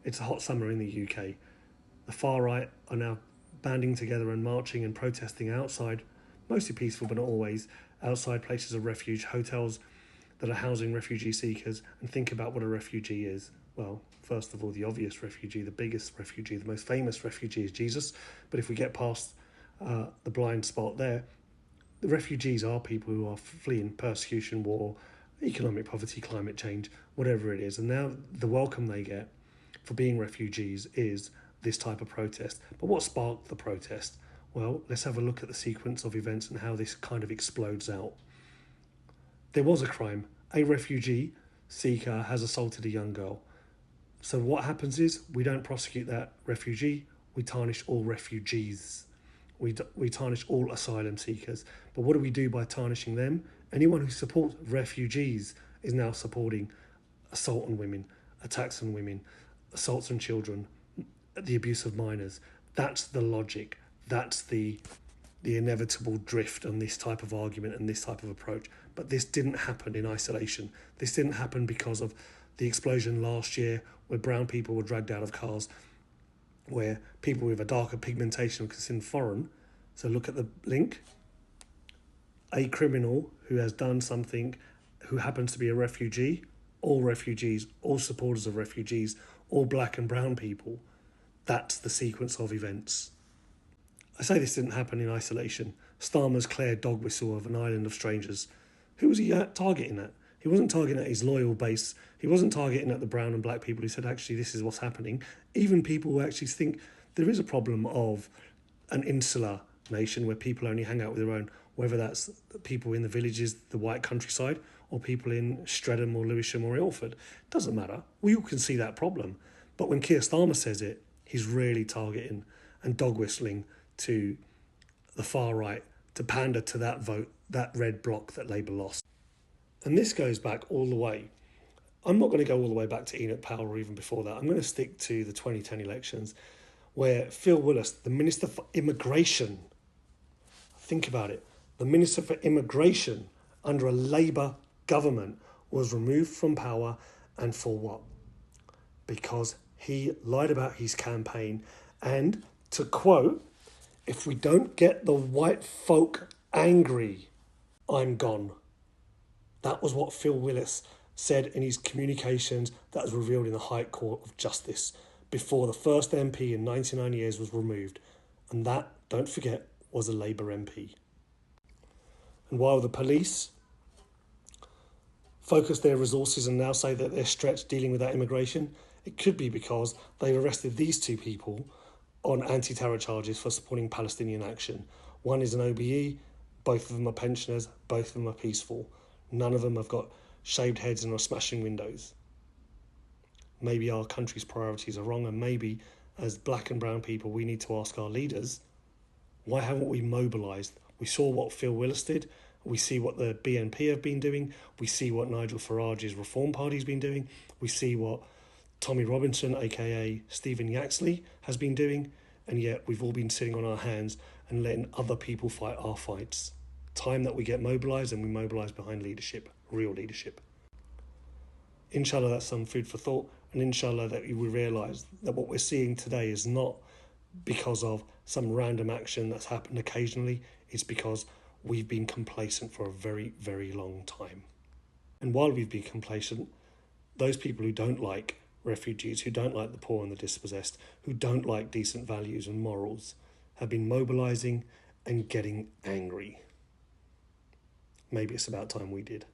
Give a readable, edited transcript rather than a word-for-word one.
It's a hot summer in the UK. The far right are now banding together and marching and protesting outside, mostly peaceful but not always, outside places of refuge, hotels that are housing refugee seekers. And think about what a refugee is. Well, first of all, the obvious refugee, the biggest refugee, the most famous refugee is Jesus. But if we get past the blind spot there, the refugees are people who are fleeing persecution, war, economic poverty, climate change, whatever it is. And now the welcome they get for being refugees is this type of protest. But what sparked the protest? Well, let's have a look at the sequence of events and how this kind of explodes out. There was a crime. A refugee seeker has assaulted a young girl. So what happens is we don't prosecute that refugee, we tarnish all refugees. We tarnish all asylum seekers. But what do we do by tarnishing them? Anyone who supports refugees is now supporting assault on women, attacks on women, assaults on children, the abuse of minors. That's the logic. That's the inevitable drift on this type of argument and this type of approach. But this didn't happen in isolation. This didn't happen because of the explosion last year where brown people were dragged out of cars, where people with a darker pigmentation were considered foreign. So look at the link. A criminal who has done something, who happens to be a refugee, all refugees, all supporters of refugees, all black and brown people. That's the sequence of events. I say this didn't happen in isolation. Starmer's Claire dog whistle of an island of strangers. Who was he targeting at? He wasn't targeting at his loyal base. He wasn't targeting at the brown and black people who said, actually, this is what's happening. Even people who actually think there is a problem of an insular nation where people only hang out with their own, whether that's people in the villages, the white countryside, or people in Streatham or Lewisham or Ilford. Doesn't matter. We all can see that problem. But when Keir Starmer says it, he's really targeting and dog whistling to the far right to pander to that vote, that red bloc that Labour lost. And this goes back all the way. I'm not going to go all the way back to Enoch Powell or even before that. I'm going to stick to the 2010 elections where Phil Willis, the Minister for Immigration, think about it, the Minister for Immigration under a Labour government was removed from power. And for what? Because he lied about his campaign. And to quote, if we don't get the white folk angry, I'm gone. That was what Phil Willis said in his communications that was revealed in the High Court of Justice before the first MP in 99 years was removed. And that, don't forget, was a Labour MP. And while the police focus their resources and now say that they're stretched dealing with that immigration, it could be because they've arrested these two people on anti-terror charges for supporting Palestinian action. One is an OBE, both of them are pensioners, both of them are peaceful. None of them have got shaved heads and are smashing windows. Maybe our country's priorities are wrong, and maybe as black and brown people we need to ask our leaders, why haven't we mobilised? We saw what Phil Willis did. We see what the BNP have been doing. We see what Nigel Farage's Reform Party's been doing. We see what Tommy Robinson, aka Stephen Yaxley, has been doing. And yet we've all been sitting on our hands and letting other people fight our fights. Time that we get mobilised and we mobilise behind leadership, real leadership. Inshallah, that's some food for thought. And inshallah that we realise that what we're seeing today is not because of some random action that's happened occasionally. It's because we've been complacent for a very, very long time. And while we've been complacent, those people who don't like refugees, who don't like the poor and the dispossessed, who don't like decent values and morals, have been mobilising and getting angry. Maybe it's about time we did.